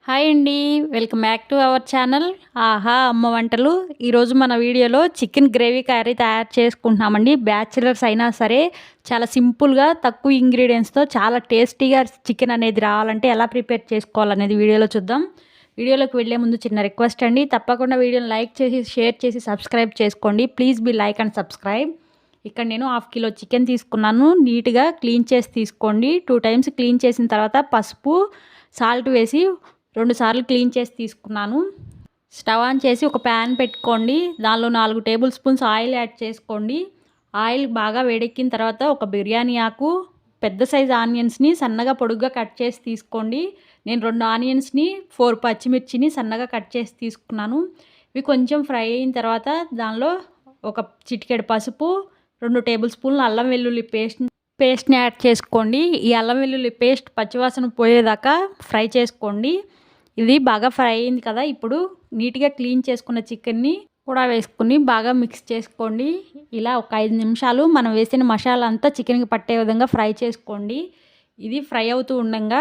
Hi అండి. Welcome back to our channel ఆహా అమ్మ వంటలు. ఈరోజు మన వీడియోలో చికెన్ గ్రేవీ కర్రీ తయారు చేసుకుంటున్నామండి. బ్యాచిలర్స్ అయినా సరే చాలా సింపుల్గా తక్కువ ఇంగ్రీడియంట్స్తో చాలా టేస్టీగా చికెన్ అనేది రావాలంటే ఎలా ప్రిపేర్ చేసుకోవాలనేది వీడియోలో చూద్దాం. వీడియోలోకి వెళ్ళే ముందు చిన్న రిక్వెస్ట్ అండి, తప్పకుండా వీడియోని లైక్ చేసి షేర్ చేసి సబ్స్క్రైబ్ చేసుకోండి. Please be like and subscribe. ఇక్కడ నేను 1/2 కిలో చికెన్ తీసుకున్నాను. నీట్గా క్లీన్ చేసి తీసుకోండి. 2 టైమ్స్ క్లీన్ చేసిన తర్వాత పసుపు సాల్ట్ వేసి 2 సార్లు క్లీన్ చేసి తీసుకున్నాను. స్టవ్ ఆన్ చేసి ఒక ప్యాన్ పెట్టుకోండి. దానిలో 4 టేబుల్ స్పూన్స్ ఆయిల్ యాడ్ చేసుకోండి. ఆయిల్ బాగా వేడెక్కిన తర్వాత ఒక బిర్యానీ ఆకు, పెద్ద సైజ్ ఆనియన్స్ని సన్నగా పొడుగ్గా కట్ చేసి తీసుకోండి. నేను 2 ఆనియన్స్ని 4 పచ్చిమిర్చిని సన్నగా కట్ చేసి తీసుకున్నాను. ఇవి కొంచెం ఫ్రై అయిన తర్వాత దానిలో ఒక చిటికెడు పసుపు, 2 టేబుల్ స్పూన్లు అల్లం వెల్లుల్లి పేస్ట్ని యాడ్ చేసుకోండి. ఈ అల్లం వెల్లుల్లి పేస్ట్ పచ్చివాసన పోయేదాకా ఫ్రై చేసుకోండి. ఇది బాగా ఫ్రై అయింది కదా, ఇప్పుడు నీట్గా క్లీన్ చేసుకున్న చికెన్ని కూడా వేసుకుని బాగా మిక్స్ చేసుకోండి. ఇలా ఒక 5 నిమిషాలు మనం వేసిన మసాలా అంతా చికెన్కి పట్టే విధంగా ఫ్రై చేసుకోండి. ఇది ఫ్రై అవుతూ ఉండగా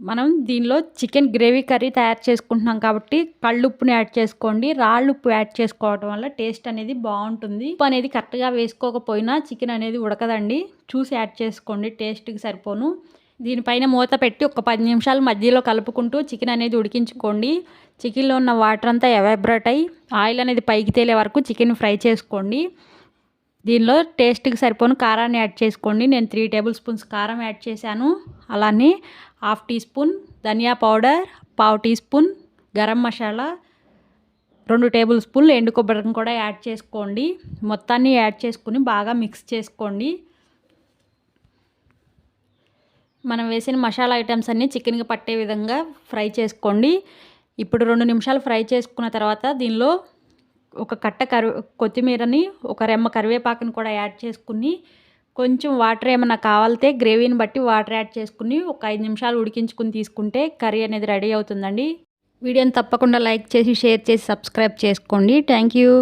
మనం దీనిలో చికెన్ గ్రేవీ కర్రీ తయారు చేసుకుంటున్నాం కాబట్టి కళ్ళుప్పుని యాడ్ చేసుకోండి. రాళ్ళు ఉప్పు యాడ్ చేసుకోవడం వల్ల టేస్ట్ అనేది బాగుంటుంది. ఉప్పు అనేది కరెక్ట్గా వేసుకోకపోయినా చికెన్ అనేది ఉడకదండి. చూసి యాడ్ చేసుకోండి టేస్ట్కి సరిపోను. దీనిపైన మూత పెట్టి ఒక 10 నిమిషాలు మధ్యలో కలుపుకుంటూ చికెన్ అనేది ఉడికించుకోండి. చికెన్లో ఉన్న వాటర్ అంతా ఎవాబ్రేట్ అయ్యి ఆయిల్ అనేది పైకి తేలే వరకు చికెన్ ఫ్రై చేసుకోండి. దీనిలో టేస్ట్కి సరిపోను కారాన్ని యాడ్ చేసుకోండి. నేను 3 టేబుల్ స్పూన్స్ కారం యాడ్ చేశాను. అలానే 1/2 టీ స్పూన్ ధనియా powder, 1/2 teaspoon garam masala, 2 table స్పూన్లు ఎండు కొబ్బరిని కూడా యాడ్ చేసుకోండి. మొత్తాన్ని యాడ్ చేసుకుని బాగా మిక్స్ చేసుకోండి. మనం వేసిన మసాలా ఐటమ్స్ అన్నీ చికెన్కి పట్టే విధంగా ఫ్రై చేసుకోండి. ఇప్పుడు 2 నిమిషాలు ఫ్రై చేసుకున్న తర్వాత దీనిలో ఒక కట్ట కొత్తిమీరని, ఒక రెమ్మ కరివేపాకుని కూడా యాడ్ చేసుకుని కొంచెం వాటర్ ఏమైనా కావాలితే గ్రేవీని బట్టి వాటర్ యాడ్ చేసుకుని ఒక 5 నిమిషాలు ఉడికించుకుని తీసుకుంటే కర్రీ అనేది రెడీ అవుతుందండి. వీడియోని తప్పకుండా లైక్ చేసి షేర్ చేసి సబ్స్క్రైబ్ చేసుకోండి. Thank you.